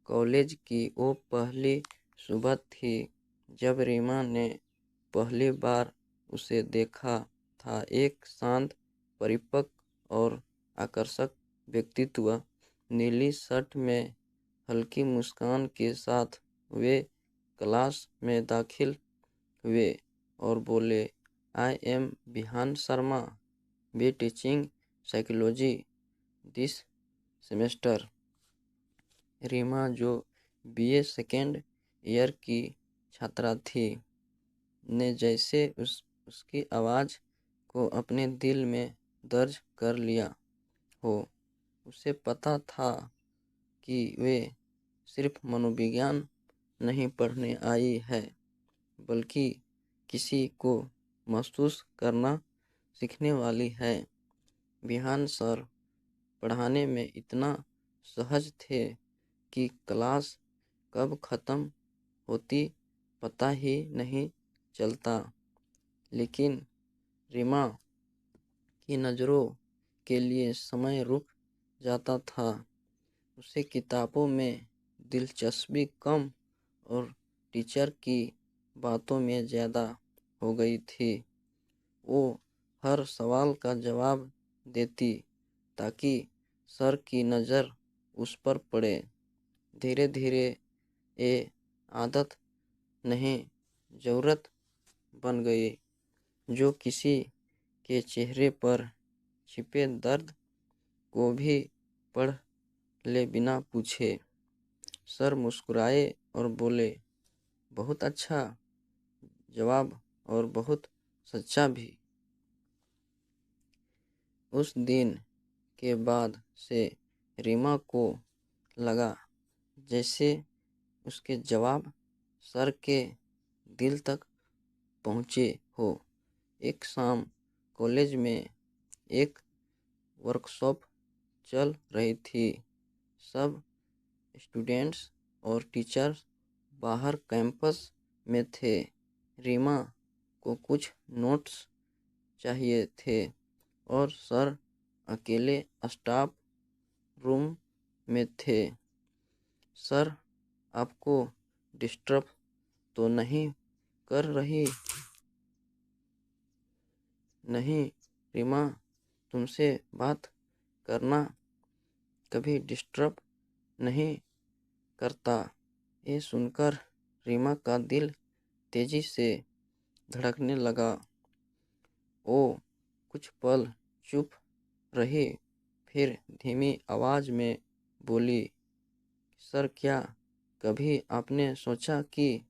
College की वो पहली सुबह थी जब रीमा ने पहली बार उसे देखा था। एक शांत, परिपक्व और आकर्षक व्यक्तित्व। नीली शर्ट में हल्की मुस्कान के साथ वे क्लास में दाखिल हुए और बोले, I am Vihan Sharma, be teaching psychology this semester. Rima, जो बीए सेकेंड ईयर की छात्रा थी, ने जैसे उसकी आवाज़ को अपने दिल में दर्ज कर लिया हो। उसे पता था कि वे सिर्फ मनोविज्ञान नहीं पढ़ने आई है, बल्कि किसी को महसूस करना सीखने वाली है। विहान सर पढ़ाने में इतना सहज थे कि क्लास कब ख़त्म होती पता ही नहीं चलता। लेकिन रीमा की नज़रों के लिए समय रुक जाता था। उसे किताबों में दिलचस्पी कम और टीचर की बातों में ज़्यादा हो गई थी। वो हर सवाल का जवाब देती ताकि सर की नज़र उस पर पड़े। धीरे धीरे ये आदत नहीं, ज़रूरत बन गई, जो किसी के चेहरे पर छिपे दर्द को भी पढ़ ले बिना पूछे। सर मुस्कुराए और बोले, बहुत अच्छा जवाब और बहुत सच्चा भी। उस दिन के बाद से रीमा को लगा जैसे उसके जवाब सर के दिल तक पहुँचे हो। एक शाम कॉलेज में एक वर्कशॉप चल रही थी। सब स्टूडेंट्स और टीचर्स बाहर कैंपस में थे। रीमा को कुछ नोट्स चाहिए थे और सर अकेले स्टाफ रूम में थे। सर, आपको डिस्टर्ब तो नहीं कर रही? नहीं रीमा, तुमसे बात करना कभी डिस्टर्ब नहीं करता। ये सुनकर रीमा का दिल तेजी से धड़कने लगा। वो कुछ पल चुप रही, फिर धीमी आवाज़ में बोली, सर, क्या कभी आपने सोचा कि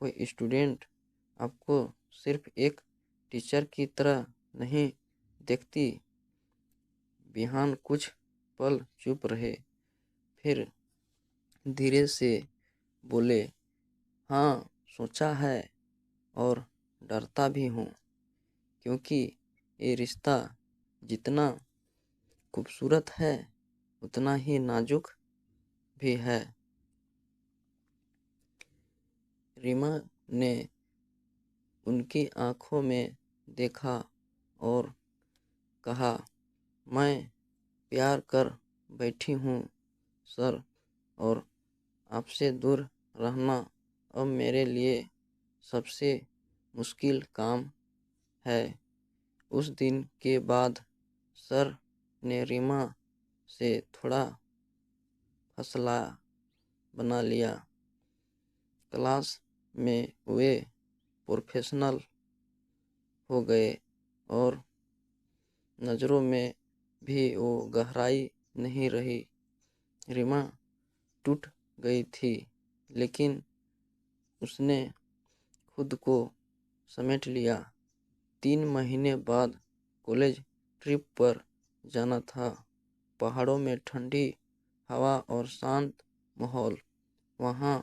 कोई स्टूडेंट आपको सिर्फ एक टीचर की तरह नहीं देखती? विहान कुछ पल चुप रहे, फिर धीरे से बोले, हाँ, सोचा है और डरता भी हूँ, क्योंकि ये रिश्ता जितना खूबसूरत है उतना ही नाजुक भी है। रीमा ने उनकी आंखों में देखा और कहा, मैं प्यार कर बैठी हूँ सर, और आपसे दूर रहना अब मेरे लिए सबसे मुश्किल काम है। उस दिन के बाद सर ने रीमा से थोड़ा फैसला बना लिया। क्लास में वे प्रोफेशनल हो गए और नज़रों में भी वो गहराई नहीं रही। रीमा टूट गई थी, लेकिन उसने खुद को समेट लिया। 3 महीने बाद कॉलेज ट्रिप पर जाना था। पहाड़ों में ठंडी हवा और शांत माहौल। वहाँ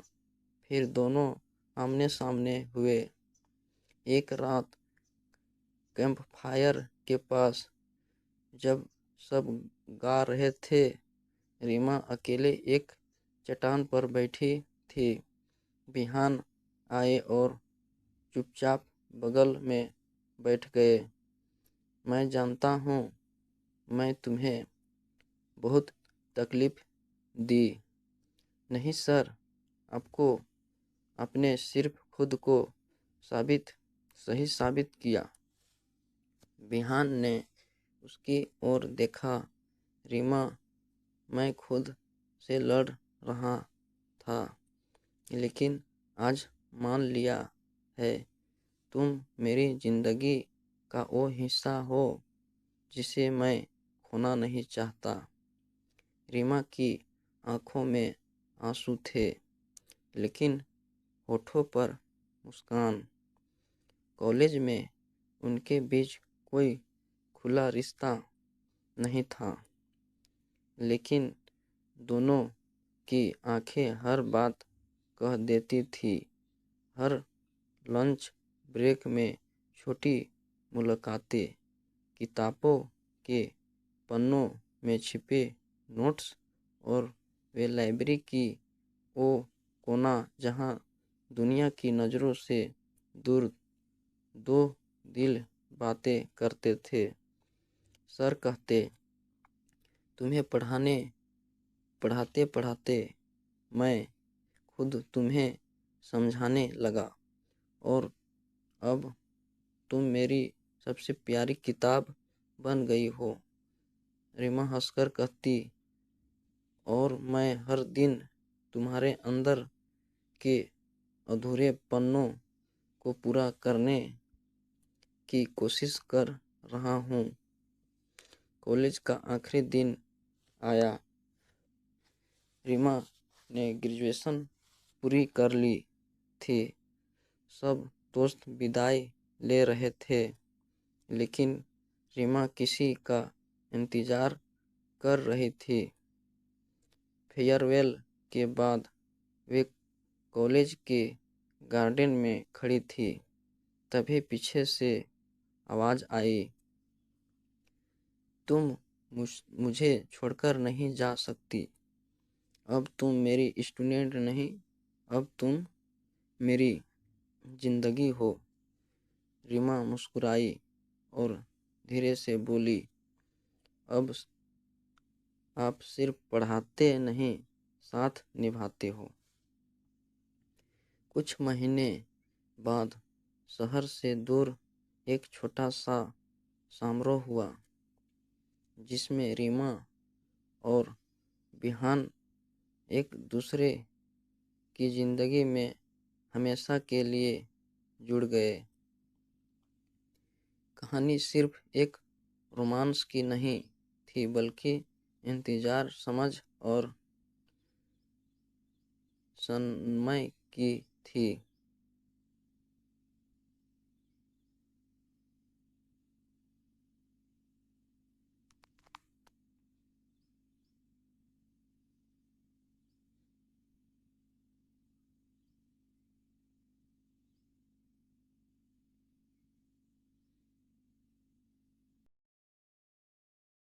फिर दोनों आमने सामने हुए। एक रात कैंप फायर के पास जब सब गा रहे थे, रीमा अकेले एक चट्टान पर बैठी थी। विहान आए और चुपचाप बगल में बैठ गए। मैं जानता हूँ मैं तुम्हें बहुत तकलीफ दी, نہیں سر، آپ کو آپ نے صرف خود کو صحیح ثابت کیا۔ بیہان نے اس کی اور دیکھا۔ ریما، میں خود سے لڑ رہا تھا، لیکن آج مان لیا ہے تم میری زندگی کا وہ حصہ ہو جسے میں کھونا نہیں چاہتا۔ ریما کی آنکھوں میں آنسو تھے، لیکن ہونٹوں پر مسکان۔ کالج میں ان کے بیچ کوئی کھلا رشتہ نہیں تھا، لیکن دونوں کی آنکھیں ہر بات کہہ دیتی تھی۔ ہر لنچ بریک میں چھوٹی ملاقاتیں، کتابوں کے پنوں میں چھپے نوٹس، اور وہ لائبریری کی وہ کونا جہاں دنیا کی نظروں سے دور دو دل باتیں کرتے تھے۔ سر کہتے، تمہیں پڑھاتے پڑھاتے میں خود تمہیں سمجھانے لگا، اور اب تم میری سب سے پیاری کتاب بن گئی ہو۔ ریما ہنس کر کہتی، اور میں ہر دن تمہارے اندر کے ادھورے پنوں کو پورا کرنے کی کوشش کر رہا ہوں۔ کالج کا آخری دن آیا۔ ریما نے گریجویشن پوری کر لی تھی۔ سب دوست بدائی لے رہے تھے، لیکن ریما کسی کا انتظار کر رہی تھی۔ فیئر ویل کے بعد وہ کالج کے گارڈن میں کھڑی تھی، تبھی پیچھے سے آواز آئی، تم مجھے چھوڑ کر نہیں جا سکتی۔ اب تم میری اسٹوڈنٹ نہیں، اب تم میری زندگی ہو۔ ریما مسکرائی اور دھیرے سے بولی، اب آپ صرف پڑھاتے نہیں، ساتھ نبھاتے ہو۔ کچھ مہینے بعد شہر سے دور ایک چھوٹا سا سماروہ ہوا، جس میں ریما اور بیہان ایک دوسرے کی زندگی میں ہمیشہ کے لیے جڑ گئے۔ کہانی صرف ایک رومانس کی نہیں تھی، بلکہ انتظار، سمجھ اور سنمے کی تھی۔